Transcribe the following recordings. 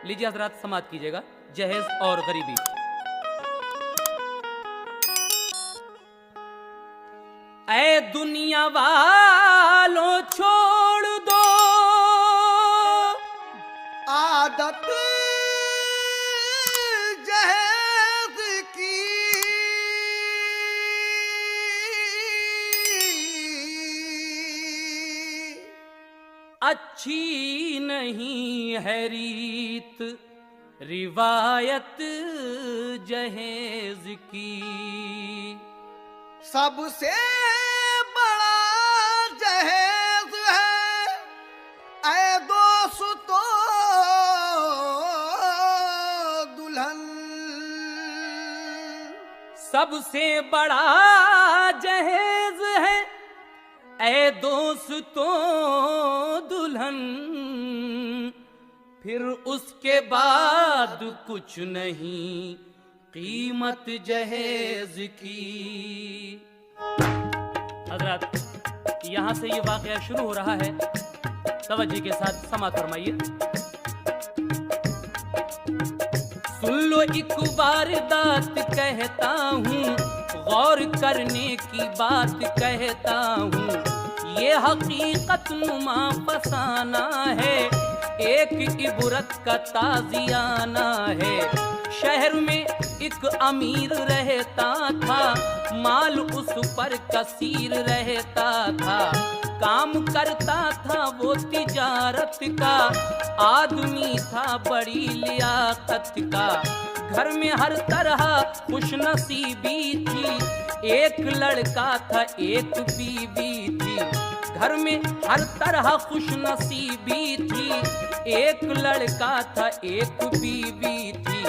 लीजिए हजरात समात कीजिएगा, जहेज और गरीबी। ऐ दुनिया वालों छोड़ दो आदत जहेज की, अच्छी नहीं है रीत रिवायत जहेज की। सबसे बड़ा जहेज है ऐ दोस्तों दुल्हन। सबसे बड़ा जहेज है ऐ दोस्तों दुल्हन, फिर उसके बाद कुछ नहीं कीमत जहेज की। हजरत यहां से ये वाकया शुरू हो रहा है, तवज्जो के साथ समात फरमाइए। सुन लो एक बार दात कहता हूँ, गौर करने की बात कहता हूँ। ये हकीकत नुमा फसाना है, एक इबरत का ताजियाना है। शहर में एक अमीर रहता था, माल उस पर कसीर रहता था। काम करता था वो तिजारत का, आदमी था बड़ी लियाकत का। घर में हर तरह खुशनसीबी थी, एक लड़का था एक बीवी थी। घर में हर तरह खुशनसीबी थी, एक लड़का था एक बीवी थी।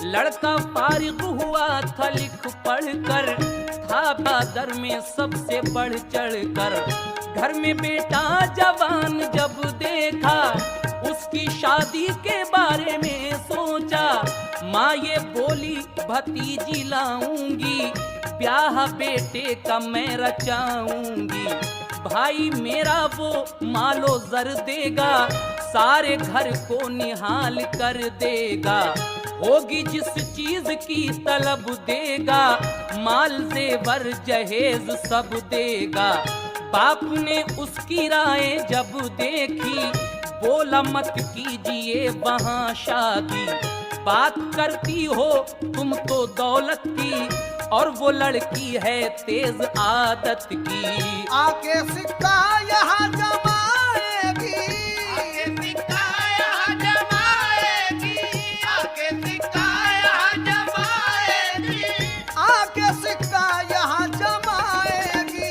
लड़का फारिग हुआ था लिख पढ़ कर, था बादर में सबसे बढ़ चढ़ कर। घर में बेटा जवान जब देखा, उसकी शादी के बारे में सोचा। माँ ये बोली भतीजी लाऊंगी, ब्याह बेटे का मैं रचाऊंगी। भाई मेरा वो मालो जर देगा, सारे घर को निहाल कर देगा। होगी जिस चीज की तलब देगा, माल जेवर जहेज सब देगा। बाप ने उसकी राय जब देखी, बोला मत कीजिए वहाँ शादी। बात करती हो तुम तो दौलत की, और वो लड़की है तेज आदत की। आके सिक्का यहाँ जमाएगी, आके सिक्का यहाँ जमाएगी, आके सिक्का यहाँ जमाएगी, आके सिक्का यहाँ जमाएगी।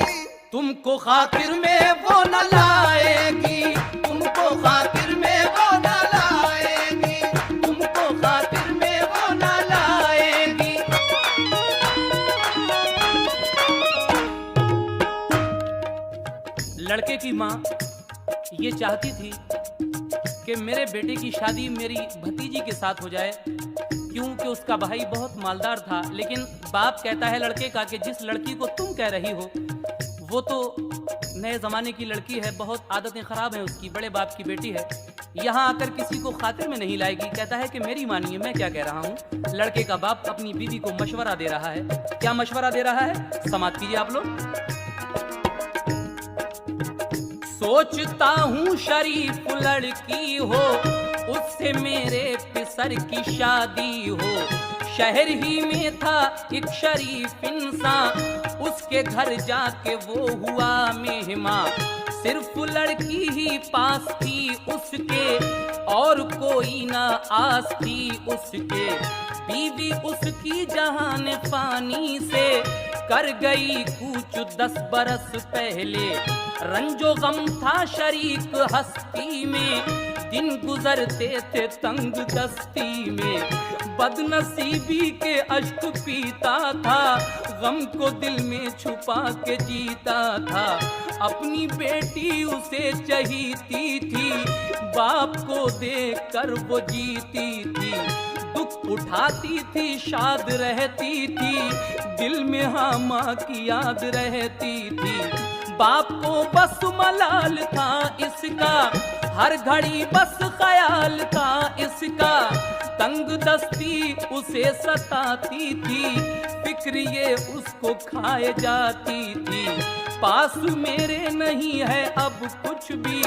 तुमको खातिर में वो न लाएगी, तुमको खातिर में वो न लाएगी, तुमको खातिर में वो न लाएगी। लड़के की माँ ये चाहती थी कि मेरे बेटे की शादी मेरी भतीजी के साथ हो जाए, क्योंकि उसका भाई बहुत मालदार था। लेकिन बाप कहता है लड़के का कि जिस लड़की को तुम कह रही हो वो तो नए ज़माने की लड़की है, बहुत आदतें ख़राब हैं उसकी, बड़े बाप की बेटी है, यहाँ आकर किसी को खातिर में नहीं लाएगी। कहता है कि मेरी मानिए मैं क्या कह रहा हूँ। लड़के का बाप अपनी बीवी को मशवरा दे रहा है। क्या मशवरा दे रहा है, समात कीजिए आप लोग। सोचता हूँ शरीफ लड़की हो, उससे मेरे पिसर की शादी हो। शहर ही में था एक शरीफ इंसान, उसके घर जाके वो हुआ मेहमान। सिर्फ लड़की ही पास थी उसके, और कोई ना आस थी उसके। बीवी उसकी जहान फानी से कर गई कूच 10 बरस पहले। रंजो गम था शरीक हस्ती में, दिन गुजरते थे तंग दस्ती में। बदनसीबी के अश्क पीता था, गम को दिल में छुपा के जीता था। अपनी बेटी उसे चाहती थी, बाप को देखकर वो जीती थी। दुख उठाती थी शाद रहती थी, दिल में हाँ माँ की याद रहती थी। बाप को बस मलाल था इसका, हर घड़ी बस ख्याल था इसका, तंग दस्ती उसे सताती थी, फिक्र ये उसको खाए जाती थी। पास मेरे नहीं है अब कुछ भी,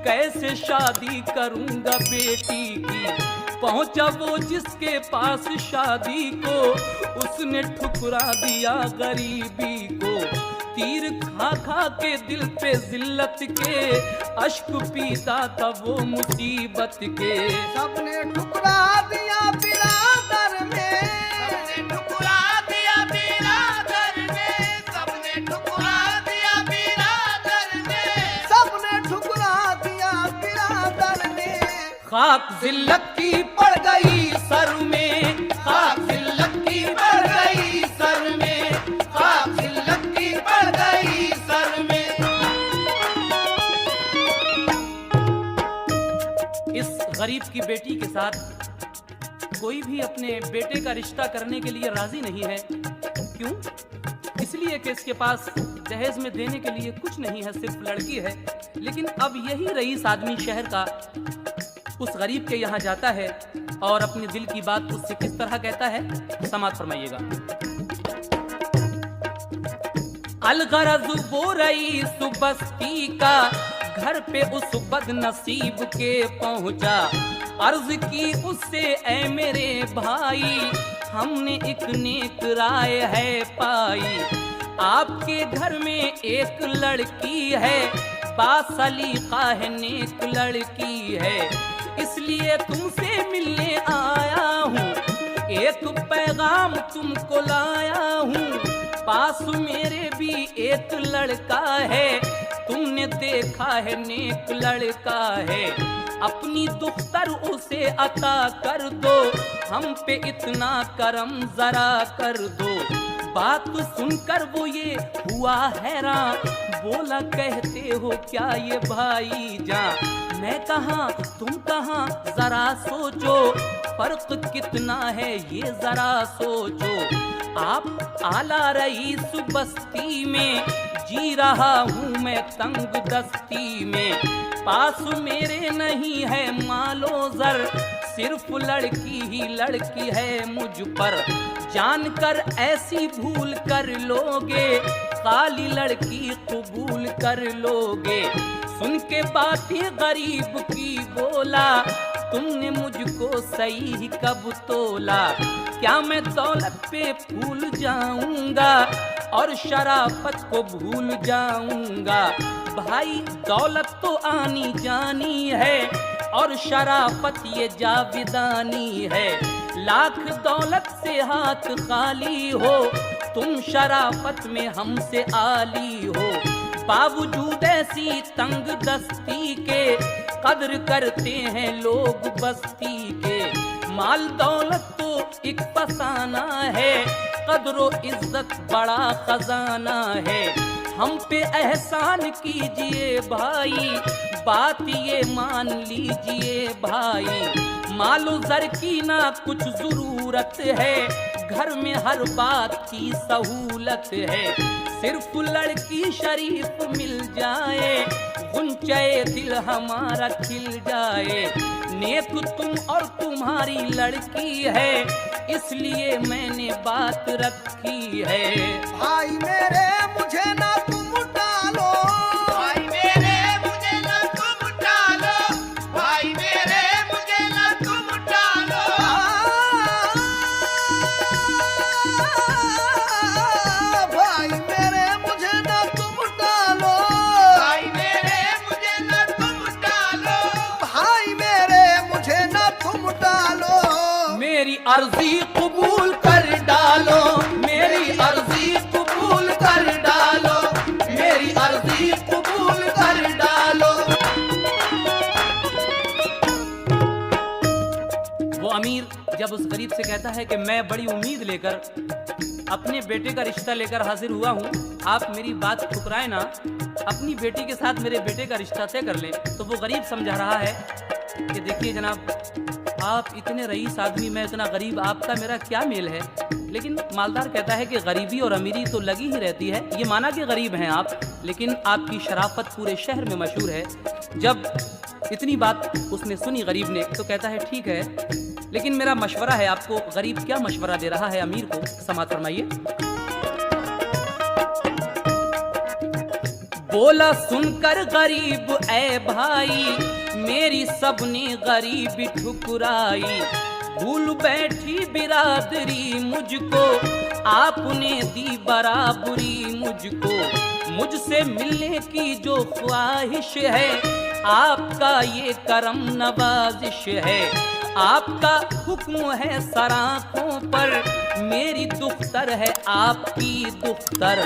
कैसे शादी करूंगा बेटी की। पहुंचा वो जिसके पास शादी को, उसने ठुकरा दिया गरीबी को। तीर खा खा के दिल पे जिल्लत के, अश्क पीता था वो मुसीबत के। सबने ठुकरा दिया बिरादर में, सबने ठुकरा दिया बिरादर में, सबने ठुकरा दिया बिरादर में, सबने ठुकरा दिया बिरादर में। खाक जिल्लत की पड़ गई सर में, खाक जिल्लत की पड़ गई सर में, खाक जिल्लत की पड़ गई सर में। इस गरीब की बेटी के साथ कोई भी अपने बेटे का रिश्ता करने के लिए राजी नहीं है। क्यों? इसलिए कि इसके पास दहेज में देने के लिए कुछ नहीं है, सिर्फ लड़की है। लेकिन अब यही रईस आदमी शहर का उस गरीब के यहाँ जाता है और अपने दिल की बात उससे किस तरह कहता है, समात फरमाइएगा। अलगरज वो रईस बस्ती का, घर पे उस बदनसीब के पहुंचा। अर्ज की उससे ऐ मेरे भाई, हमने एक नेक राय है पाई। आपके घर में एक लड़की है, बासलीका है, नेक लड़की है, इसलिए तुमसे मिलने आया हूँ। एक पैगाम तुमको लाया हूँ, पास मेरे भी एक लड़का है, तुमने देखा है नेक लड़का है। अपनी दुख्तर उसे अता कर दो, हम पे इतना करम जरा कर दो। बात सुनकर वो ये हुआ हैरान, बोला कहते हो क्या ये भाई जान। मैं कहाँ तुम कहाँ जरा सोचो, फर्क कितना है ये जरा सोचो। आप आला रईस बस्ती में, जी रहा हूँ मैं तंग दस्ती में। पास मेरे नहीं है मालो जर, सिर्फ लड़की ही लड़की है मुझ पर। जानकर ऐसी भूल कर लोगे, काली लड़की कबूल कर लोगे। सुन के बातें गरीब की बोला, तुमने मुझको सही कब तोला। क्या मैं दौलत पे भूल जाऊंगा और शराफत को भूल जाऊंगा। भाई दौलत तो आनी जानी है और शराफत ये जाविदानी है। लाख दौलत से हाथ खाली हो, तुम शराफत में हमसे आली हो। बावजूद ऐसी तंग दस्ती के, कद्र करते हैं लोग बस्ती के। माल दौलत तो एक फसाना है, कद्रो इज्जत बड़ा खजाना है। हम पे एहसान कीजिए भाई, बात ये मान लीजिए भाई। मालो जर की ना कुछ जरूरत है, घर में हर बात की सहूलत है। सिर्फ लड़की शरीफ मिल जाए, गुंचे दिल हमारा खिल जाए। नेक तुम और तुम्हारी लड़की है, इसलिए मैंने बात रखी है। भाई मेरे मुझे ना तुम डालो, भाई मेरे मुझे ना तुम डालो, भाई मेरे मुझे ना तुम डालो। भाई मेरे मुझे ना तुम डालो, भाई मेरे मुझे ना तुम डालो, भाई मेरे मुझे ना तुम डालो। मेरी अर्जी कबूल कर डालो, मेरी अर्जी कबूल कर डालो, मेरी अर्जी कबूल कर डालो। वो अमीर जब उस गरीब से कहता है कि मैं बड़ी उम्मीद लेकर अपने बेटे का रिश्ता लेकर हाजिर हुआ हूँ, आप मेरी बात ठुकराए ना, अपनी बेटी के साथ मेरे बेटे का रिश्ता तय कर ले। तो वो गरीब समझा रहा है कि देखिए जनाब, आप इतने रईस आदमी, मैं इतना गरीब, आपका मेरा क्या मेल है। लेकिन मालदार कहता है कि गरीबी और अमीरी तो लगी ही रहती है। ये माना कि गरीब हैं आप, लेकिन आपकी शराफत पूरे शहर में मशहूर है। जब इतनी बात उसने सुनी गरीब ने, तो कहता है ठीक है, लेकिन मेरा मशवरा है आपको। गरीब क्या मशवरा दे रहा है अमीर को, समाअत फरमाइए। बोला सुनकर गरीब ऐ भाई, मेरी सबने गरीबी ठुकराई। भूल बैठी बिरादरी मुझको, आपने दी बराबरी मुझको। मुझसे मिलने की जो ख्वाहिश है, आपका ये करम नवाजिश है। आपका हुक्म है सराखों पर, मेरी दुख्तर है आपकी दुख्तर।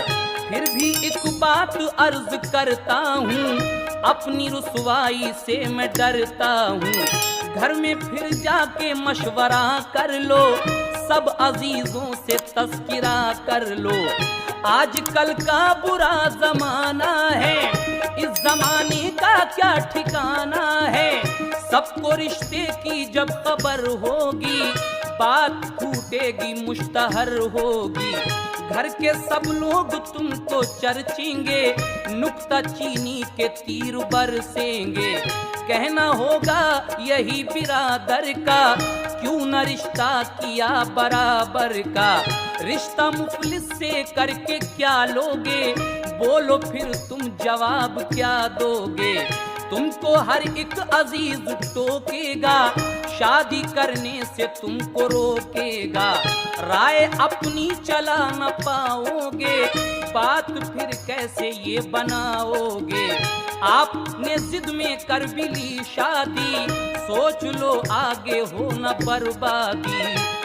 फिर भी एक बात अर्ज करता हूँ, अपनी रुसवाई से मैं डरता हूँ। घर में फिर जाके मशवरा कर लो, सब अजीजों से तस्किरा कर लो। आजकल का बुरा जमाना है, इस जमाने का क्या ठिकाना है। सबको रिश्ते की जब खबर होगी, बात फूटेगी मुश्तहर होगी। घर के सब लोग तुमको चर्चेंगे, नुक्ता चीनी के तीर बरसेंगे। कहना होगा यही बिरादर का, क्यों न रिश्ता किया बराबर का। रिश्ता मुफलिस से करके क्या लोगे, बोलो फिर तुम जवाब क्या दोगे। तुमको हर एक अजीज टोकेगा, शादी करने से तुमको रोकेगा। राय अपनी चला न पाओगे, बात फिर कैसे ये बनाओगे। आपने जिद में कर भी ली शादी, सोच लो आगे हो न बर्बादी।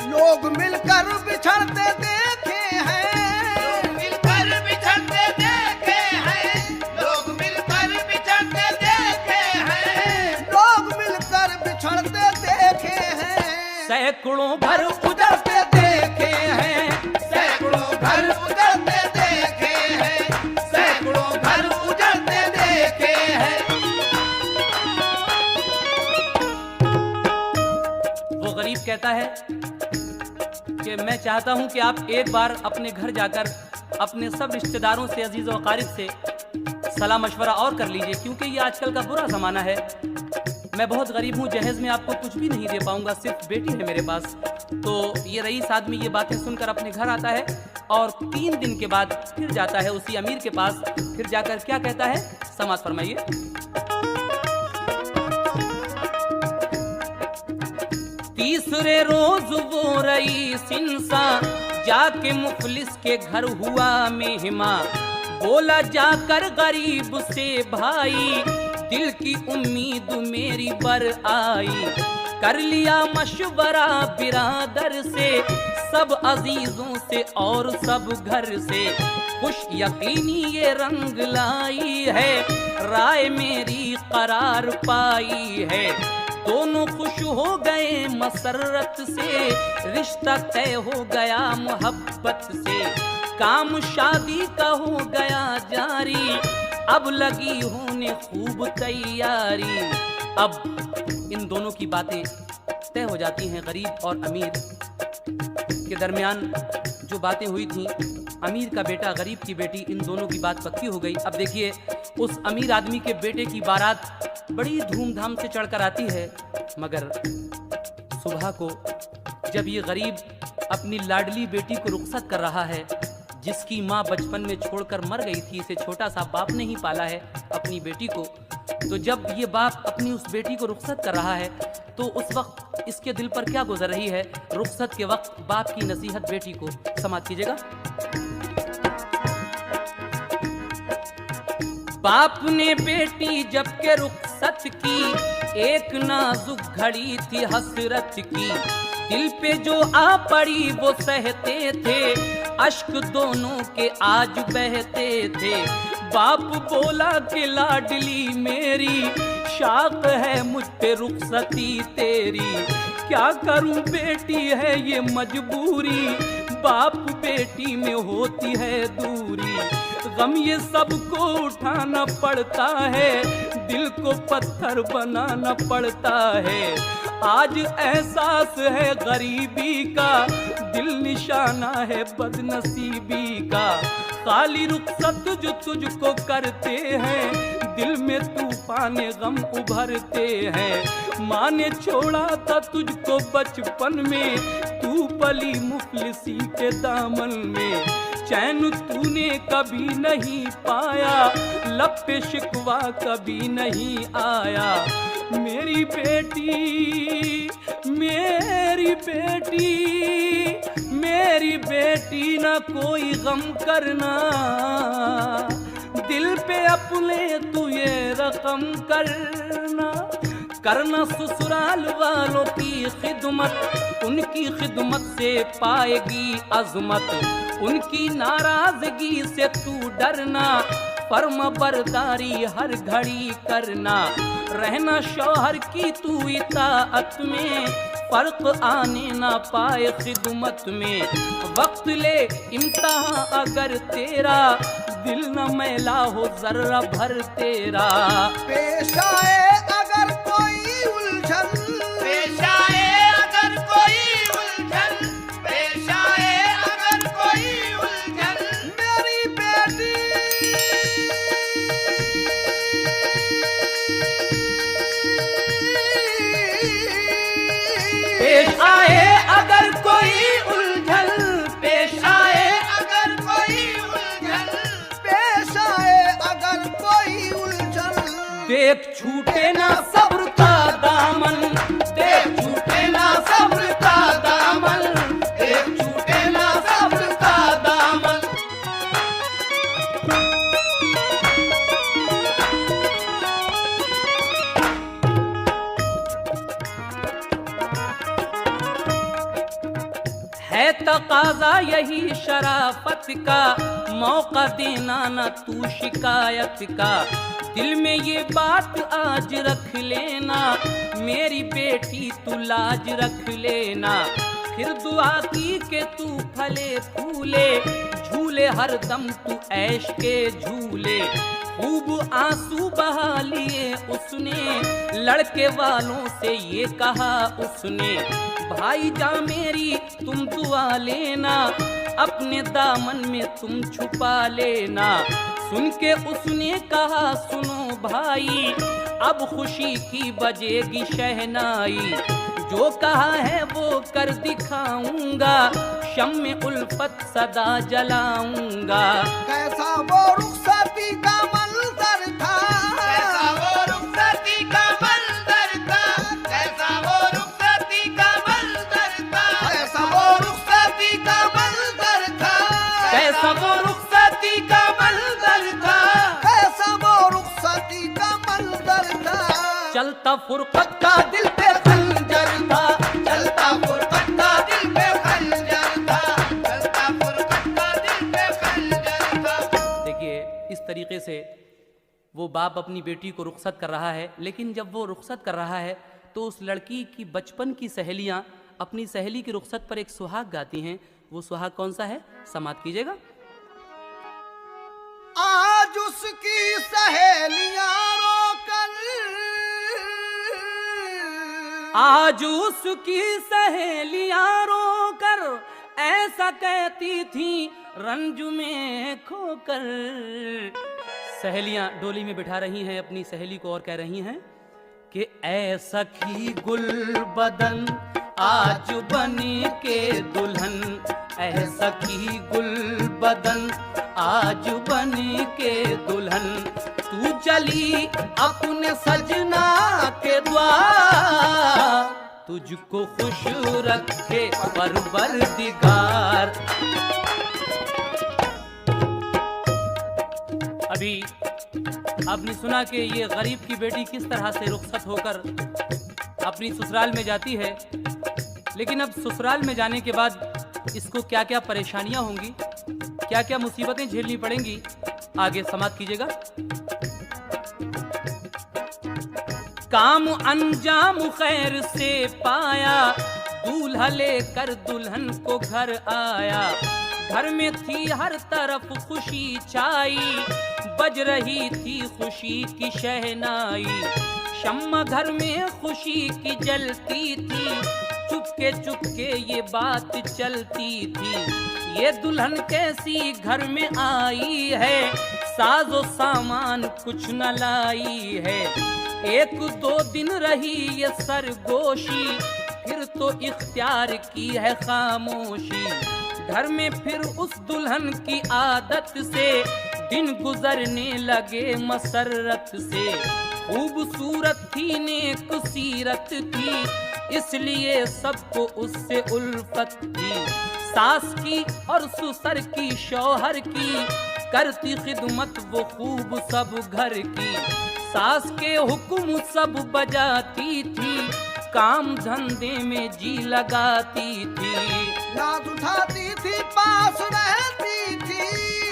लोग मिलकर बिछड़ते देखे हैं, लोग मिलकर बिछड़ते देखे हैं, लोग मिलकर बिछड़ते देखे हैं, लोग मिलकर बिछड़ते देखे हैं। सैकड़ों घर उजड़ते देखे हैं, सैकड़ों घर उजड़ते देखे हैं, सैकड़ों घर उजड़ते देखे हैं। वो गरीब कहता है कि मैं चाहता हूं कि आप एक बार अपने घर जाकर अपने सब रिश्तेदारों से, अजीज और अकारिब से सलाह मशवरा और कर लीजिए, क्योंकि ये आजकल का बुरा ज़माना है। मैं बहुत गरीब हूँ, जहेज में आपको कुछ भी नहीं दे पाऊंगा, सिर्फ बेटी है मेरे पास। तो ये रईस आदमी ये बातें सुनकर अपने घर आता है और 3 दिन के बाद फिर जाता है उसी अमीर के पास। फिर जाकर क्या कहता है, समाअत फरमाइए। तीसरे रोज वो रईस इंसान जाके मुफलिस के घर हुआ मेहमा। बोला जाकर गरीब से भाई, दिल की उम्मीद मेरी बर आई। कर लिया मशवरा बिरादर से, सब अजीजों से और सब घर से। खुश यकीनी ये रंग लाई है, राय मेरी करार पाई है। दोनों खुश हो गए मसरत से, रिश्ता तय हो गया मोहब्बत से। काम शादी का हो गया जारी, अब लगी होने खूब तैयारी। अब इन दोनों की बातें तय हो जाती हैं। गरीब और अमीर के दरमियान जो बातें हुई थी, अमीर का बेटा गरीब की बेटी, इन दोनों की बात पक्की हो गई। अब देखिए, उस अमीर आदमी के बेटे की बारात बड़ी धूमधाम से चढ़कर आती है, मगर सुबह को जब ये गरीब अपनी लाडली बेटी को रुखसत कर रहा है, जिसकी माँ बचपन में छोड़कर मर गई थी, इसे छोटा सा बाप ने ही पाला है अपनी बेटी को, तो जब ये बाप अपनी उस बेटी को रुखसत कर रहा है, तो उस वक्त इसके दिल पर क्या गुजर रही है। रुखसत के वक्त बाप की नसीहत बेटी को, समाअत कीजिएगा। बाप ने बेटी जब के रुखसत की, एक नाजुक घड़ी थी हसरत की। दिल पे जो आ पड़ी वो सहते थे, अश्क दोनों के आज बहते थे। बाप बोला कि लाडली मेरी, शाक है मुझ पे रुखसती तेरी। क्या करूं बेटी है ये मजबूरी, बाप बेटी में होती है दूरी। गम ये सबको उठाना पड़ता है, दिल को पत्थर बनाना पड़ता है। आज एहसास है गरीबी का, दिल निशाना है बदनसीबी का। खाली रुखसत जो तुझको करते हैं, दिल में तूफान गम उभरते हैं। माँ ने छोड़ा था तुझको बचपन में, तू पली मुफलिसी के दामन में। चैन तूने कभी नहीं पाया, लब पे शिकवा कभी नहीं आया। मेरी बेटी, मेरी बेटी, मेरी बेटी ना कोई गम करना, दिल पे अपने तू ये रकम करना। करना ससुराल वालों की खिदमत, उनकी खिदमत से पाएगी अजमत। उनकी नाराजगी से तू डरना, फर्म बरदारी हर घड़ी करना। रहना शौहर की तू इताअत में, फर्क आने ना पाए खिदमत में। वक्त ले इम्तिहान अगर तेरा, दिल न मैला हो जर्रा भर तेरा। पेश आए अगर कोई उलझन, पेश आए अगर कोई उलझन, पेश आए अगर कोई उलझन, मेरी बेटी पेश आए अगर कोई उलझन, पेश आए अगर कोई उलझन, पेश आए अगर कोई उलझन, देख छूटे ना सब्र का दामन, देख छूटे ना सब्र का दामन, देख छूटे ना सब्र का दामन। है तकाजा यही शराफत का, मौका देना न तू शिकायत का। दिल में ये बात आज रख लेना, मेरी बेटी तू लाज रख लेना। फिर दुआ की के तू फले फूले, झूले हर दम तू ऐश के झूले। खूब आंसू बहा लिए उसने, लड़के वालों से ये कहा उसने। भाई जा मेरी तुम दुआ लेना, अपने दामन में तुम छुपा लेना। सुन के उसने कहा सुनो भाई, अब खुशी की बजेगी शहनाई। जो कहा है वो कर दिखाऊंगा, शम्मे उल्फत सदा जलाऊंगा। कैसा वो रुखसती का मंजर था, कैसा वो रुखसती का मंजर था, कैसा वो रुखसती का मंजर था, कैसा वो रुखसती का मंजर था, कैसा वो रुखसती का मंजर था, कैसा वो रुखसती का मंजर था। चलता फुरकत का दिल पे खंजर था, चलता फुरकत का दिल पे खंजर था, चलता फुरकत का दिल पे खंजर था। देखिए इस तरीके से वो बाप अपनी बेटी को रुखसत कर रहा है। लेकिन जब वो रुखसत कर रहा है तो उस लड़की की बचपन की सहेलियां अपनी सहेली की रुखसत पर एक सुहाग गाती हैं। वो सुहाग कौन सा है, समाप्त कीजिएगा। आज उसकी सहेलियां रोकर, आज उसकी सहेलियां रोकर ऐसा कहती थी रंज में खोकर। सहेलियां डोली में बिठा रही हैं अपनी सहेली को और कह रही हैं कि ऐ सखी गुल बदन आज बनी के दुल्हन, ऐ सखी गुल बदन आज बनी के दुल्हन। तू चली अपने सजना के द्वार, तुझको खुश रखे परवरदिगार। अभी आपने सुना कि ये गरीब की बेटी किस तरह से रुखसत होकर अपनी ससुराल में जाती है। लेकिन अब ससुराल में जाने के बाद इसको क्या क्या परेशानियां होंगी, क्या क्या मुसीबतें झेलनी पड़ेंगी, आगे समाप्त कीजिएगा। काम अंजाम खैर से पाया, दूल्हा लेकर दुल्हन को घर आया। घर में थी हर तरफ खुशी छाई, बज रही थी खुशी की शहनाई। शम्मा घर में खुशी की जलती थी, चुप चुपके चुपके ये बात चलती थी, ये दुल्हन कैसी घर में आई है, साजो सामान कुछ न लाई है। 1-2 दिन रही ये सरगोशी, फिर तो इख्तियार की है खामोशी। घर में फिर उस दुल्हन की आदत से दिन गुजरने लगे मसरत से। खूबसूरत थी, नेक सीरत थी, इसलिए सबको उससे उल्फत थी। सास की और ससुर की, शौहर की, करती खिदमत वो खूब सब घर की। सास के हुक्म सब बजाती थी, काम धंधे में जी लगाती थी। नाज उठाती थी पास रहती थी,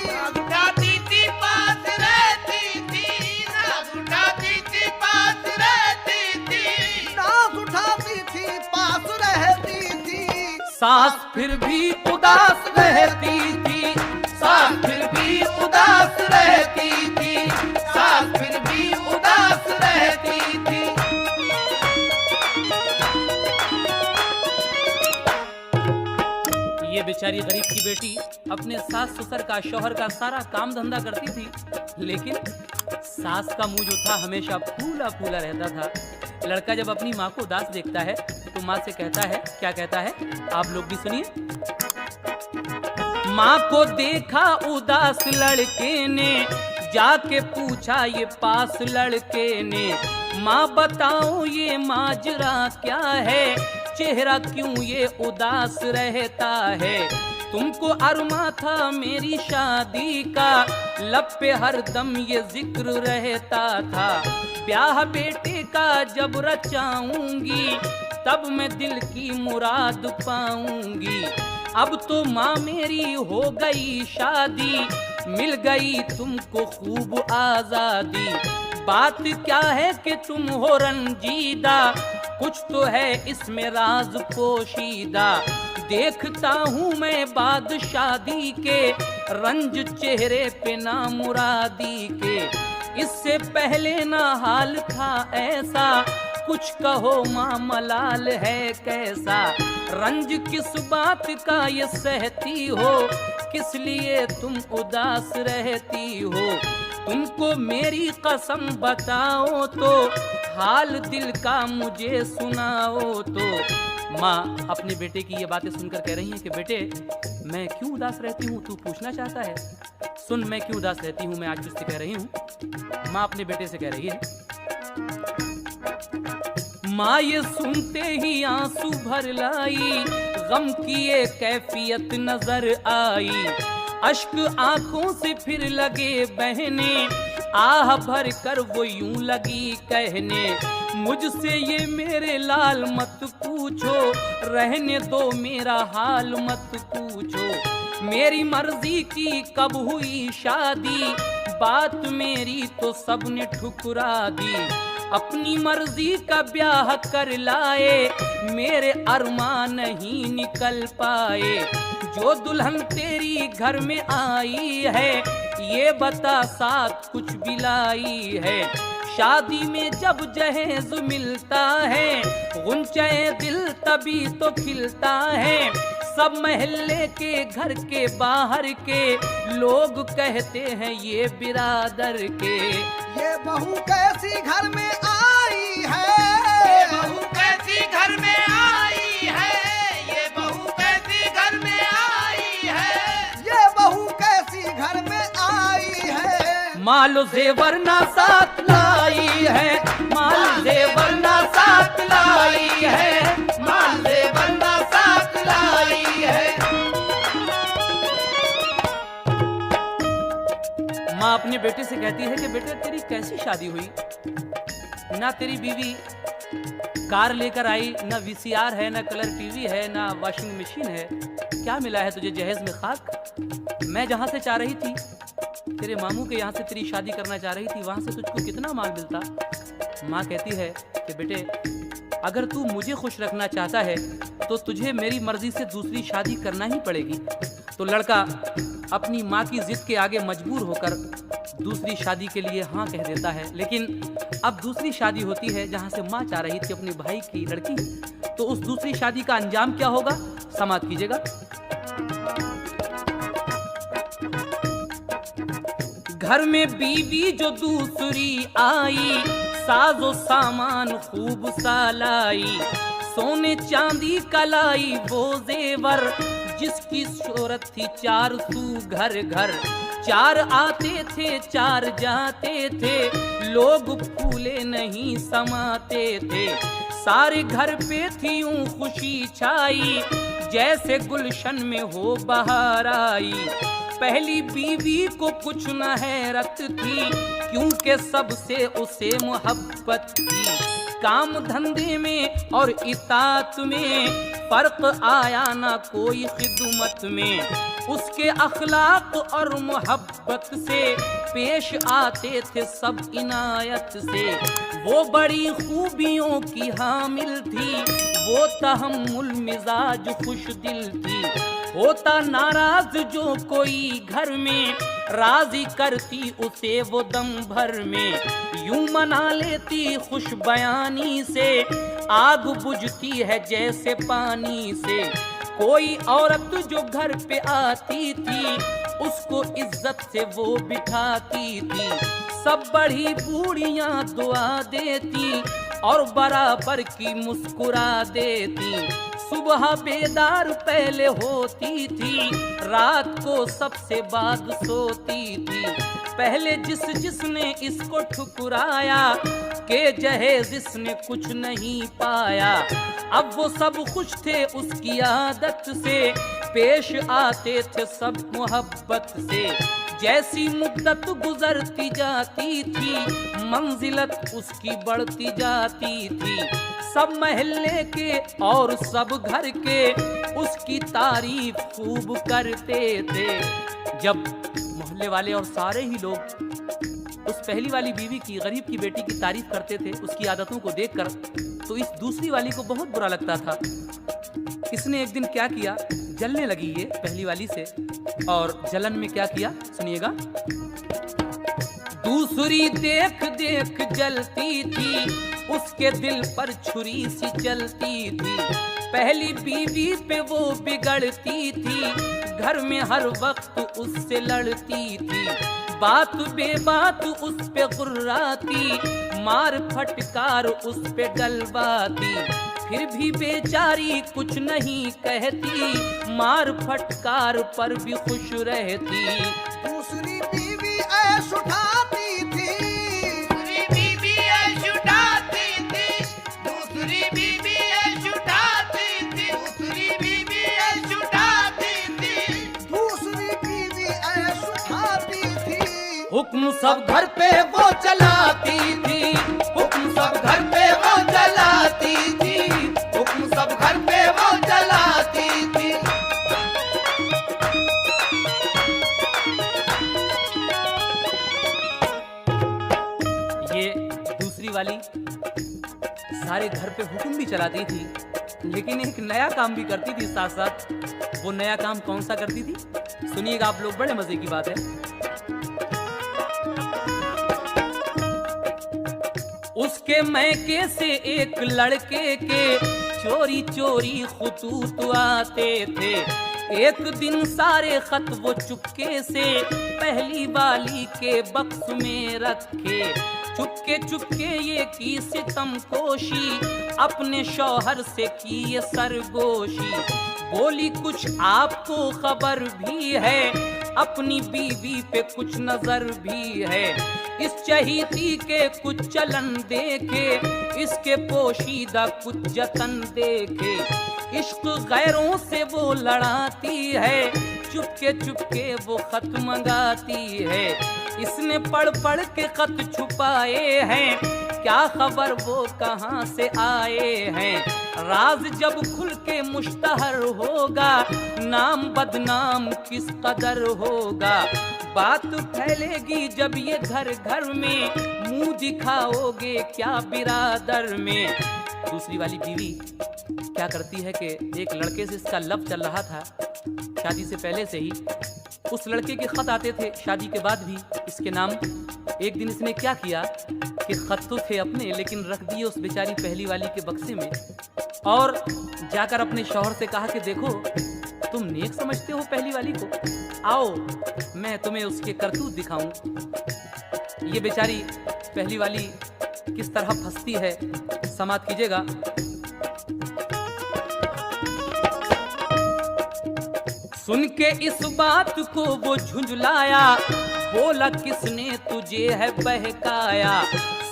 नाज उठाती थी पास रहती थी, नाज उठाती थी पास रहती थी, नाज उठाती थी पास रहती थी। सास फिर भी उदास रहती थी, सास फिर भी उदास रहती थी, सास फिर भी उदास रहती थी। ये बेचारी गरीब की बेटी अपने सास ससुर का, शौहर का सारा काम धंधा करती थी, लेकिन सास का मुंह जो था हमेशा फूला फूला रहता था। लड़का जब अपनी माँ को उदास देखता है तो माँ से कहता है, क्या कहता है, आप लोग भी सुनिए। माँ को देखा उदास लड़के ने, जाके पूछा ये पास लड़के ने, माँ बताओ ये माजरा क्या है, चेहरा क्यों ये उदास रहता है। तुमको अरमा था मेरी शादी का, लब पे हरदम ये जिक्र रहता था। ब्याह बेटे का जब रचाऊंगी, तब मैं दिल की मुराद पाऊंगी। अब तो माँ मेरी हो गई शादी, मिल गई तुमको खूब आजादी। बात क्या है कि तुम हो रंजीदा, कुछ तो है इसमें राज पोशीदा। देखता हूँ मैं बाद शादी के, रंज चेहरे पे ना मुरादी के। इससे पहले ना हाल था ऐसा, कुछ कहो माँ मलाल है कैसा। रंज किस बात का ये सहती हो, किस लिए तुम उदास रहती हो। तुमको मेरी कसम बताओ तो, हाल दिल का मुझे सुनाओ तो। माँ अपने बेटे की ये बातें सुनकर कह रही हैं कि बेटे मैं क्यों उदास रहती हूँ, तू पूछना चाहता है। सुन मैं क्यों उदास रहती हूँ, मैं आज तुझसे कह रही हूँ। माँ अपने बेटे से कह रही है। माँ ये सुनते ही आंसू भर लाई, गम की ये कैफियत नजर आई। अश्क आंखों से फिर लगे बहने, आह भर कर वो यूं लगी कहने। मुझसे ये मेरे लाल मत पूछो, रहने दो मेरा हाल मत पूछो। मेरी मर्जी की कब हुई शादी, बात मेरी तो सबने ठुकरा दी। अपनी मर्जी का ब्याह कर लाए, मेरे अरमान नहीं निकल पाए। जो दुल्हन तेरी घर में आई है, ये बता साथ कुछ भी लाई है। शादी में जब जहेज मिलता है, गुंचे दिल तभी तो खिलता है। सब महल्ले के घर के बाहर के लोग कहते हैं ये बिरादर के। ये बहू कैसी घर में आई है, ये बहू कैसी घर में आई है, ये बहू कैसी घर में आई है, ये बहू कैसी घर में आई है। माल से वरना साथ लाई है, माल से वरना साथ लाई है, माल से वरना साथ लाई है। माँ अपने बेटे से कहती है कि बेटे तेरी कैसी शादी हुई, ना तेरी बीवी कार लेकर आई, ना वीसीआर है, ना कलर टीवी है, ना वॉशिंग मशीन है। क्या मिला है तुझे जहेज में खाक। मैं जहाँ से चाह रही थी, तेरे मामू के यहाँ से तेरी शादी करना चाह रही थी, वहाँ से तुझको कितना माल मिलता। माँ कहती है कि बेटे अगर तू मुझे खुश रखना चाहता है तो तुझे मेरी मर्जी से दूसरी शादी करना ही पड़ेगी। तो लड़का अपनी माँ की जिद के आगे मजबूर होकर दूसरी शादी के लिए हाँ कह देता है। लेकिन अब दूसरी शादी होती है जहाँ से माँ चाह रही थी अपने भाई की लड़की तो उस दूसरी शादी का अंजाम क्या होगा, समाप्त कीजिएगा। घर में बीवी जो दूसरी आई, साजो सामान खूब सालाई, सोने चांदी कलाई वो जेवर, जिसकी शोहरत थी 4 सू घर घर। 4 आते थे 4 जाते थे, लोग फूले नहीं समाते थे। सारे घर पे थी यूं खुशी छाई, जैसे गुलशन में हो बहार आई। पहली बीवी को कुछ न हैरत थी, क्योंकि सबसे उसे मोहब्बत थी। काम धंधे में और इताअत में फर्क आया ना कोई खिदमत में। उसके अखलाक और मोहब्बत से पेश आते थे सब इनायत से। वो बड़ी खूबियों की हामिल थी, वो तहम्मुल मिजाज खुश दिल थी। होता नाराज जो कोई घर में, राजी करती उसे वो दम भर में। यूं मना लेती खुश बयानी से, आग बुझती है जैसे पानी से। कोई औरत जो घर पे आती थी, उसको इज्जत से वो बिठाती थी। सब बड़ी बूढ़ियां दुआ देती और बराबर की मुस्कुरा देती। सुबह बेदार पहले होती थी, रात को सबसे बाद सोती थी। पहले जिसने इसको ठुकराया, के जहेज इसने कुछ नहीं पाया। अब वो सब खुश थे उसकी आदत से, पेश आते थे सब मोहब्बत से। जैसी मुद्दत गुजरती जाती थी, मंजिलत उसकी बढ़ती जाती थी। सब महल्ले के और सब घर के उसकी तारीफ खूब करते थे। जब मोहल्ले वाले और सारे ही लोग उस पहली वाली बीवी की, गरीब की बेटी की तारीफ करते थे उसकी आदतों को देखकर, तो इस दूसरी वाली को बहुत बुरा लगता था। इसने एक दिन क्या किया, जलने लगी ये पहली वाली से, और जलन में क्या किया सुनिएगा। दूसरी देख देख जलती थी, उसके दिल पर छुरी सी चलती थी। पहली बीवी पे वो बिगड़ती थी, घर में हर वक्त उससे लड़ती थी। बात बेबात उस पे गुर्राती, मार फटकार उस पे डलवाती। फिर भी बेचारी कुछ नहीं कहती, मार फटकार पर भी खुश रहती। दूसरी बीवी ऐश उठाती थी, दूसरी बीबी ऐश उठाती थी, दूसरी बीबी ऐश उठाती थी, दूसरी बीबी ऐश उठाती थी, दूसरी बीवी ऐश उठाती थी। हुक्म सब घर पे वो चलाती थी, हुक्म सब घर पे वो जलाती थी, हुक्म सब घर पे वो जलाती थी। ये दूसरी वाली सारे घर पे हुक्म भी चलाती थी, लेकिन एक नया काम भी करती थी साथ साथ। वो नया काम कौन सा करती थी सुनिएगा आप लोग, बड़े मजे की बात है। उसके मैके से एक लड़के के चोरी चोरी खुतूत आते थे। एक दिन सारे खत वो चुपके से पहली वाली के बक्स में रखे। चुपके चुपके ये की सितम कोशी, अपने शौहर से की ये सरगोशी। बोली कुछ आपको खबर भी है, अपनी बीवी पे कुछ नजर भी है। इस चहीती के कुछ चलन देखे, इसके पोशीदा कुछ जतन देखे। इश्क गैरों से वो लड़ाती है, चुपके चुपके वो खत मंगाती है। इसने पढ़ पढ़ के खत छुपाए हैं, क्या खबर वो कहाँ से आए हैं। राज जब खुल के मुश्तहर होगा, नाम बदनाम किस कदर होगा। बात फैलेगी जब ये घर घर में, मुंह दिखाओगे क्या बिरादर में। दूसरी वाली बीवी क्या करती है कि एक लड़के से इसका लव चल रहा था शादी से पहले से ही। उस लड़के के खत आते थे शादी के बाद भी इसके नाम। एक दिन इसने क्या किया कि खत तो थे अपने, लेकिन रख दिए उस बेचारी पहली वाली के बक्से में। और जाकर अपने शौहर से कहा कि देखो, तुम नेक समझते हो पहली वाली को, आओ मैं तुम्हें उसके करतूत दिखाऊं। ये बेचारी पहली वाली किस तरह फंसती है, समाप्त कीजिएगा। सुन के इस बात को वो झुंझलाया, बोला किसने तुझे है बहकाया,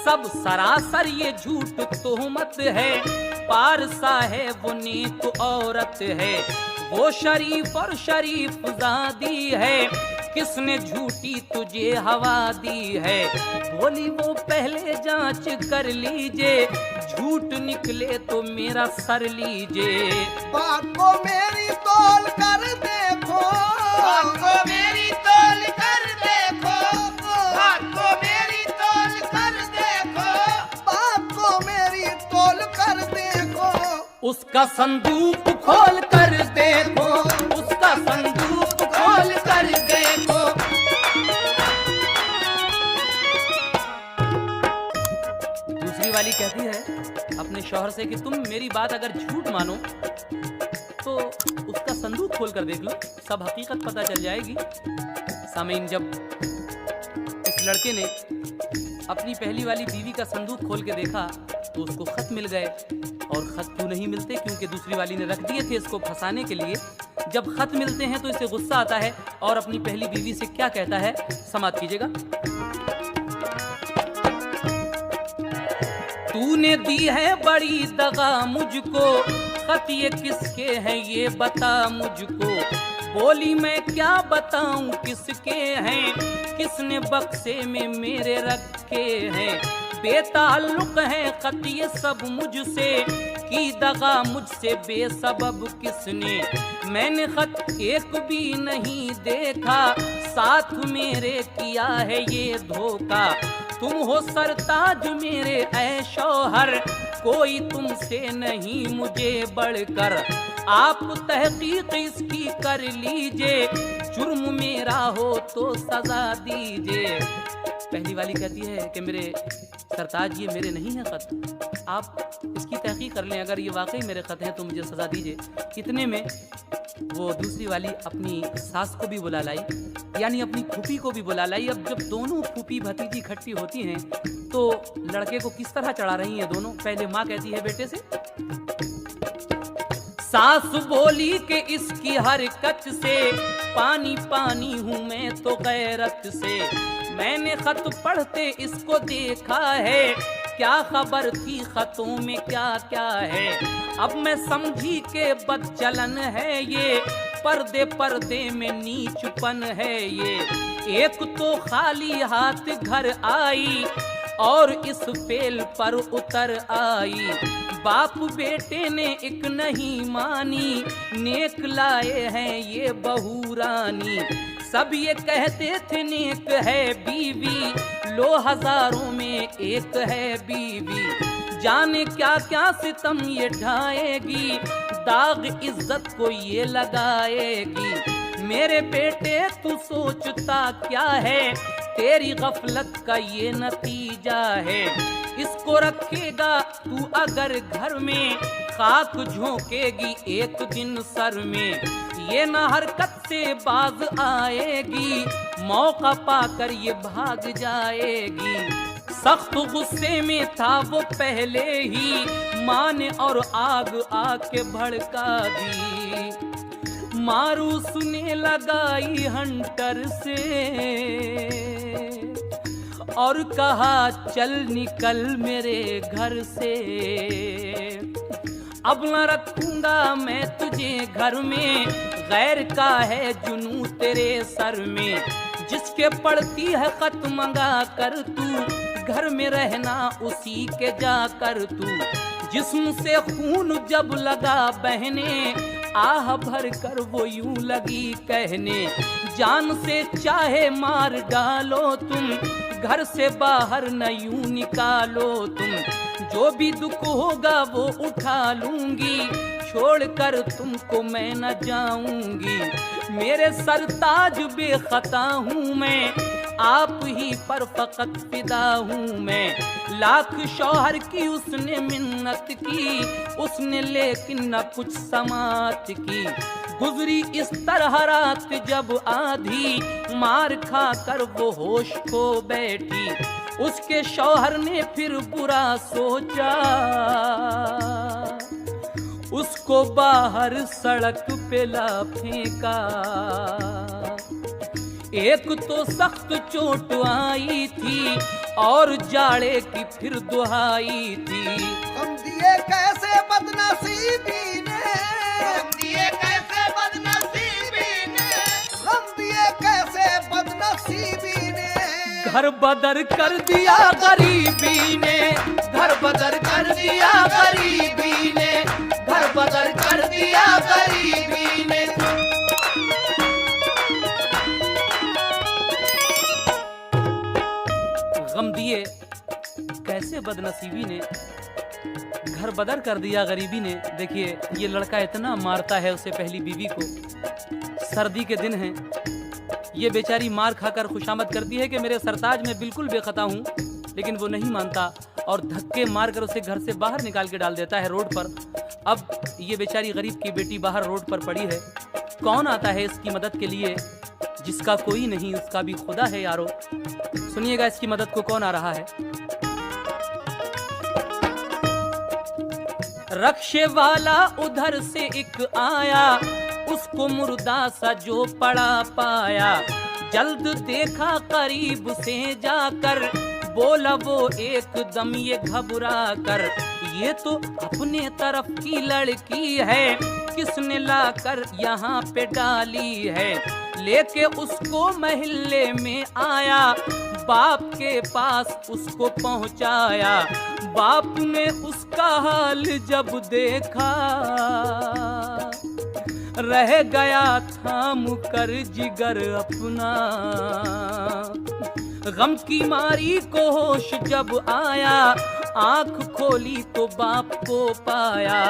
सब सरासर ये झूठ तोहमत है, पारसा है वो नेक औरत है, वो शरीफ और शरीफ ज़ादी है, किसने झूठी तुझे हवा दी है। बोली वो पहले जांच कर लीजिए, झूठ निकले तो मेरा सर लीजिए। बात को मेरी तौल कर देखो, बात को मेरी तौल कर देखो, बात को मेरी तौल कर देखो, बात को मेरी तौल कर देखो। उसका संदूक खोल कर देखो, उसका संदूक खोल कर देखो। दूसरी वाली कहती है अपने शौहर से कि तुम मेरी बात अगर झूठ मानो तो उसका संदूक खोल कर देख लो, सब हकीकत पता चल जाएगी। सामीन, जब इस लड़के ने अपनी पहली वाली बीवी का संदूक खोल के देखा तो उसको खत मिल गए। और खत क्यों नहीं मिलते? क्योंकि दूसरी वाली ने रख दिए थे इसको फंसाने के लिए। जब खत मिलते हैं तो इसे गुस्सा आता है और अपनी पहली बीवी से क्या कहता है, समाप्त कीजिएगा। तूने दी है बड़ी दगा मुझको, खत ये किसके हैं ये बता मुझको। बोली मैं क्या बताऊं किसके हैं, किसने बक्से में मेरे रखे हैं। बेताल्लुक है खत ये सब मुझसे, की दगा मुझसे बेसबब किसने। मैंने खत एक भी नहीं देखा, साथ मेरे किया है ये धोखा। तुम हो सरताज मेरे ऐ शौहर, कोई तुमसे नहीं मुझे बढ़कर। आप तहकीक इसकी कर लीजिए, जुर्म मेरा हो तो सजा दीजिए। पहली वाली कहती है कि मेरे सरताज ये मेरे नहीं है खत, आप इसकी तहकीक कर लें, अगर ये वाकई मेरे खत हैं तो मुझे सजा दीजिए। इतने में वो दूसरी वाली अपनी सास को भी बुला लाई, यानी अपनी फूफी को भी बुला लाई। अब जब दोनों फूफी भतीजी इकट्ठी होती हैं तो लड़के को किस तरह चढ़ा रही हैं दोनों। पहले माँ कहती है बेटे से, सास बोली कि इसकी हरकत से पानी पानी हूँ मैं तो गैरत से। मैंने खत पढ़ते इसको देखा है, क्या खबर थी खतों में क्या क्या है। अब मैं समझी के बदचलन है ये, पर्दे पर्दे में नीचपन है ये। एक तो खाली हाथ घर आई और इस फेल पर उतर आई। बाप बेटे ने एक नहीं मानी, नेक लाए हैं ये बहू रानी। सब ये कहते थे नेक है बीवी, लो हजारों में एक है बीवी। जाने क्या क्या सितम ये ढाएगी, दाग इज्जत को ये लगाएगी। मेरे बेटे तू सोचता क्या है, तेरी गफलत का ये नतीजा है। इसको रखेगा तू अगर घर में, खाक झोंकेगी एक दिन सर में। ये न हरकत से बाज आएगी, मौका पाकर ये भाग जाएगी। सख्त गुस्से में था वो पहले ही, माँ ने और आग आके भड़का दी। मारूस ने लगाई हंटर से और कहा चल निकल मेरे घर से। अब न रखूंगा मैं तुझे घर में, गैर का है जुनू तेरे सर में। जिसके पड़ती है खत मंगा कर तू, घर में रहना उसी के जाकर तू। जिस्म से खून जब लगा बहने, आह भर कर वो यूं लगी कहने। जान से चाहे मार डालो तुम, घर से बाहर न यूं निकालो तुम। जो भी दुख होगा वो उठा लूंगी, छोड़कर तुमको मैं न जाऊंगी। मेरे सरताज बेखता हूँ मैं, आप ही पर फकत फिदा हूँ मैं। लाख शौहर की उसने मिन्नत की, उसने लेकिन न कुछ समात की। गुजरी इस तरह रात जब आधी, मार खा कर वो होश खो बैठी। उसके शौहर ने फिर बुरा सोचा, उसको बाहर सड़क पे ला फेंका। एक तो सख्त चोट आई थी और जाड़े की फिर दुहाई थी। हम दिए कैसे बदनसीबी ने, हम दिए कैसे बदनसीबी ने, हम दिए कैसे बदनसीबी ने। घर बदर कर दिया गरीबी ने, घर बदर कर दिया गरीबी ने, घर बदर कर दिया गरीबी ने। गम दिए कैसे बदनसीबी ने, घर बदर कर दिया गरीबी ने। देखिए ये लड़का इतना मारता है उसे पहली बीवी को। सर्दी के दिन हैं, ये बेचारी मार खाकर खुशामद करती है कि मेरे सरताज में बिल्कुल बेखता हूँ, लेकिन वो नहीं मानता और धक्के मारकर उसे घर से बाहर निकाल के डाल देता है रोड पर। अब ये बेचारी गरीब की बेटी बाहर रोड पर पड़ी है। कौन आता है इसकी मदद के लिए? जिसका कोई नहीं उसका भी खुदा है यारो। सुनिएगा इसकी मदद को कौन आ रहा है। रक्षे वाला उधर से एक आया, उसको मुर्दा सा जो पड़ा पाया। जल्द देखा करीब से जाकर, बोला वो एकदम ये घबरा कर, ये तो अपने तरफ की लड़की है, किसने लाकर यहाँ पे डाली है। लेके उसको महल्ले में आया, बाप के पास उसको पहुँचाया। बाप ने उसका हाल जब देखा, रह गया थाम कर जिगर अपना। गम की मारी को होश जब आया, आंख खोली तो बाप को पाया।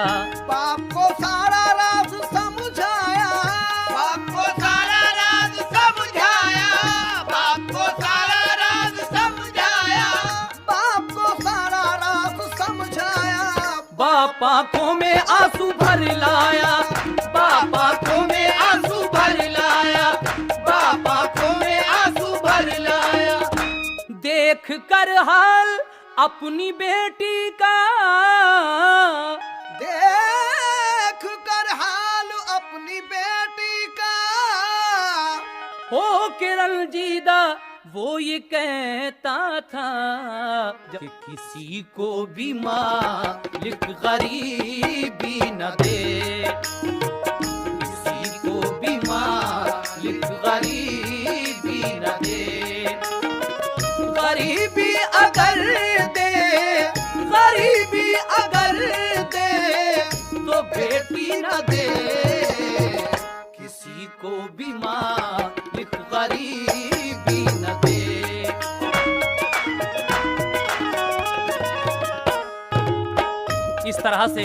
बाप को सारा राज समझाया, बाप को सारा राज समझाया, बाप को सारा राज समझाया, बाप को सारा राज समझाया। बाप आंखों में आंसू भर लाया, बाप आंखों में आंसू भर लाया, बाप आंखों में आंसू भर लाया। देख कर हाल अपनी बेटी का, देख कर हाल अपनी बेटी का, हो के रंजीदा वो ये कहता था कि किसी को भी मालिक गरीबी न दे, किसी को भी मालिक गरीबी न दे। गरीबी अगर दे, गरीबी अगर दे तो बेटी न दे, किसी को भी मालिक गरीबी न दे। इस तरह से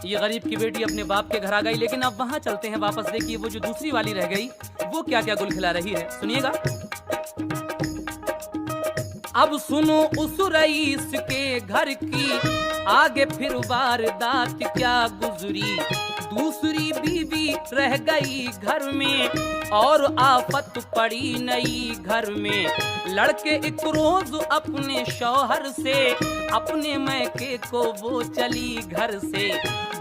ये गरीब की बेटी अपने बाप के घर आ गई। लेकिन अब वहां चलते हैं वापस। देखिए वो जो दूसरी वाली रह गई वो क्या क्या गुल खिला रही है, सुनिएगा। अब सुनो उस रईस के घर की, आगे फिर वारदात क्या गुजरी। दूसरी बीवी रह गई घर में और आफत पड़ी नई घर में। लड़के एक रोज अपने शौहर से, अपने मैके को वो चली घर से।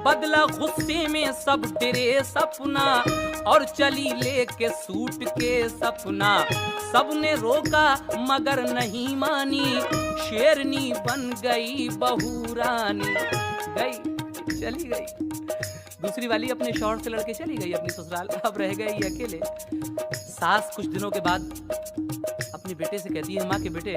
बदला गुस्से में सब ड्रेस अपना और चली लेके सूट के सपना। सबने रोका मगर नहीं मानी, शेरनी बन गई बहू रानी। गई चली गई दूसरी वाली, अपने शौहर से लड़के चली गई अपनी ससुराल। अब रह गई ये अकेले। सास कुछ दिनों के बाद अपने बेटे से कहती है, माँ के बेटे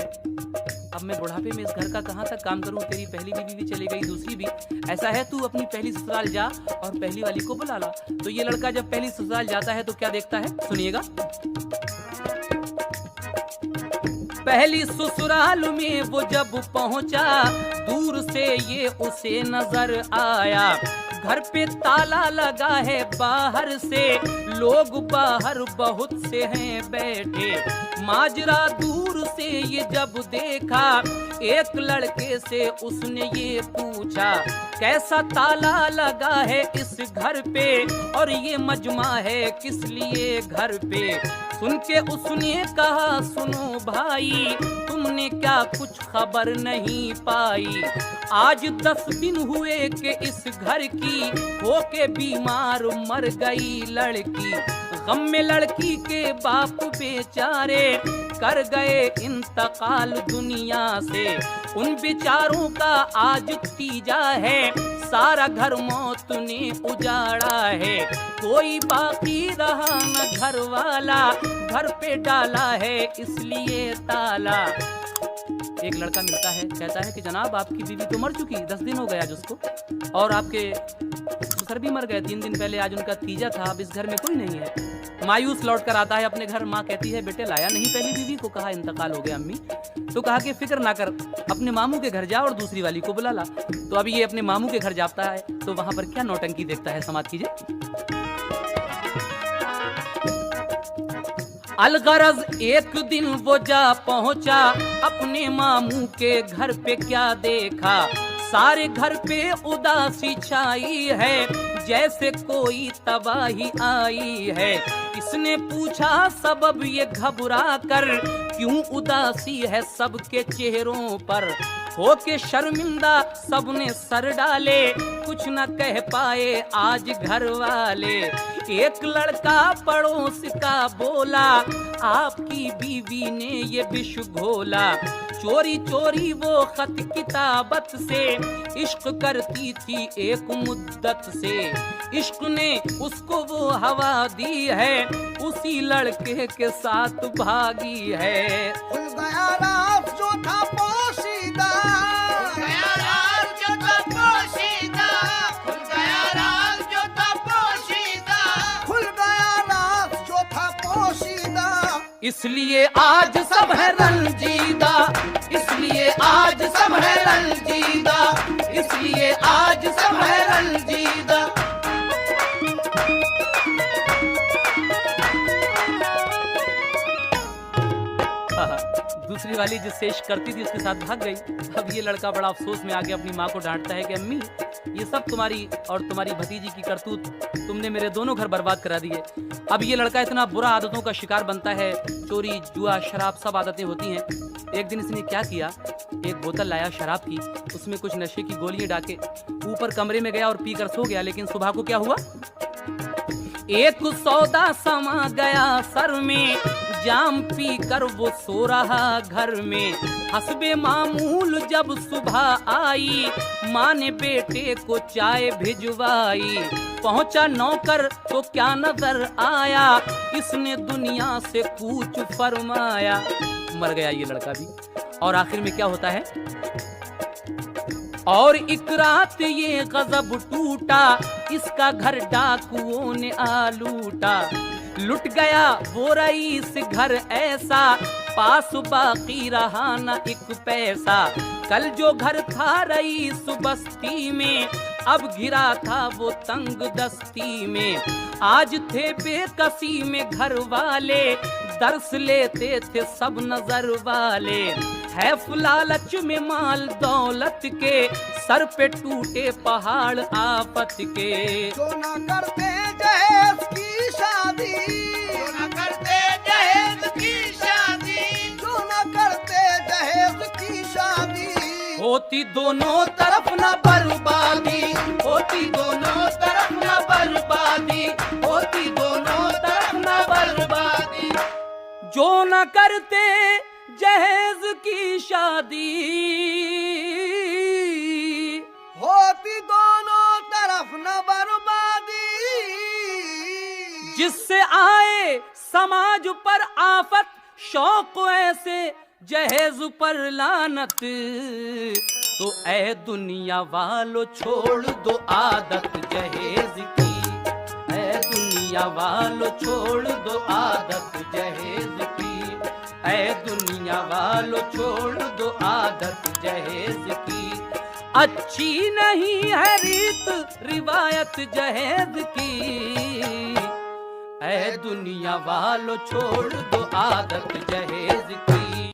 अब मैं बुढ़ापे में इस घर का कहाँ तक काम करूँ, तेरी पहली बीवी भी चली गई, दूसरी भी। ऐसा है तू अपनी पहली ससुराल जा और पहली वाली को बुला ला। तो ये लड़का जब पहली ससुराल जाता है तो क्या देखता है, सुनिएगा। पहली ससुराल में वो जब पहुंचा, दूर से ये उसे नजर आया। घर पे ताला लगा है बाहर से, लोग बाहर बहुत से हैं बैठे। माजरा दूर से ये जब देखा, एक लड़के से उसने ये पूछा, कैसा ताला लगा है इस घर पे और ये मजमा है किस लिए घर पे। सुन के उसने कहा, सुनो भाई, तुमने क्या कुछ खबर नहीं पाई। आज 10 दिन हुए कि इस घर की होके बीमार मर गई लड़की। गम में लड़की के बाप बेचारे कर गए इंतकाल दुनिया से। उन बेचारों का आज तीजा है, सारा घर मौत ने उजाड़ा है। कोई बाकी रहा न घर वाला, घर पे डाला है इसलिए ताला। एक लड़का मिलता है, कहता है कि जनाब आपकी बीवी तो मर चुकी, 10 दिन हो गया आज उसको, और आपके ससुर भी मर गए 3 दिन पहले, आज उनका तीजा था, अब इस घर में कोई नहीं है। मायूस लौट कर आता है अपने घर। माँ कहती है, बेटे लाया नहीं पहली बीवी को? कहा इंतकाल हो गया अम्मी। तो कहा कि फिक्र ना कर, अपने मामू के घर जा और दूसरी वाली को बुला ला। तो अभी ये अपने मामू के घर जाता है, तो वहां पर क्या नौटंकी देखता है, समाप्त कीजिए। अलगरज एक दिन वो जा पहुंचा, अपने मामू के घर पे क्या देखा, सारे घर पे उदासी छाई है, जैसे कोई तबाही आई है। इसने पूछा सबब ये घबरा कर, क्यों उदासी है सबके चेहरों पर। होके शर्मिंदा सबने सर डाले, कुछ न कह पाए आज घर वाले। एक लड़का पड़ोस का बोला, आपकी बीवी ने ये विष घोला। चोरी चोरी वो खत किताबत से इश्क करती थी एक मुद्दत से। इश्क ने उसको वो हवा दी है, उसी लड़के के साथ भागी है। खुल गया राज जो था पोशीदा, गया राज जो था पोशीदा, खुल गया राज जो था पोशीदा, खुल गया राज जो था पोशीदा। इसलिए आज सब है रंजीदा, इसलिए आज सब है रंजीदा, इसलिए आज सब है रंजीदा। दूसरी वाली जिससे इश्क करती थी उसके साथ भाग गई। अब ये लड़का बड़ा अफसोस में आके अपनी माँ को डांटता है कि अम्मी, ये सब तुम्हारी और तुम्हारी भतीजी की करतूत, तुमने मेरे दोनों घर बर्बाद करा दिए। अब ये लड़का इतना बुरा आदतों का शिकार बनता है, चोरी जुआ शराब सब आदतें होती हैं। एक दिन इसने क्या किया, एक बोतल लाया शराब की, उसमें कुछ नशे की गोलियां डाके ऊपर कमरे में गया और पीकर सो गया। लेकिन सुबह को क्या हुआ, एक सौदा समा गया सर में, जाम पी कर वो सो रहा घर में। हसबे मामूल जब सुबह आई, माँ ने बेटे को चाय भिजवाई। पहुंचा नौकर तो क्या नजर आया, इसने दुनिया से कूच फरमाया। मर गया ये लड़का भी। और आखिर में क्या होता है, और एक रात ये गजब टूटा, इसका घर डाकुओं ने आ लूटा। लुट गया वो रईस घर ऐसा, पास बाकी रहा न एक पैसा। कल जो घर था रईस बस्ती में, अब घिरा था वो तंग दस्ती में। आज थे बेकसी में घर वाले, दर्स लेते थे सब नजर वाले। है लालच में माल दौलत के, सर पे टूटे पहाड़ आफत के। जो न करते जहेज की शादी, जो न करते दहेज की शादी, जो न करते जहेज की शादी। होती दोनों तरफ न बर्बादी, होती दोनों तरफ न बर्बादी, होती दोनों तरफ न बर्बादी। जो न करते जहेज की शादी, होती दोनों तरफ न बर्बादी। जिससे आए समाज पर आफत, शौक ऐसे जहेज पर लानत। तो ऐ दुनिया वालों छोड़ दो आदत जहेज की, ऐ दुनिया वालों छोड़ दो आदत जहेज की, ऐ दुनिया वालों छोड़ दो आदत जहेज की। अच्छी नहीं है रीत दुरुस्त रिवायत जहेज की। ऐ दुनिया वालों छोड़ दो आदत जहेज की।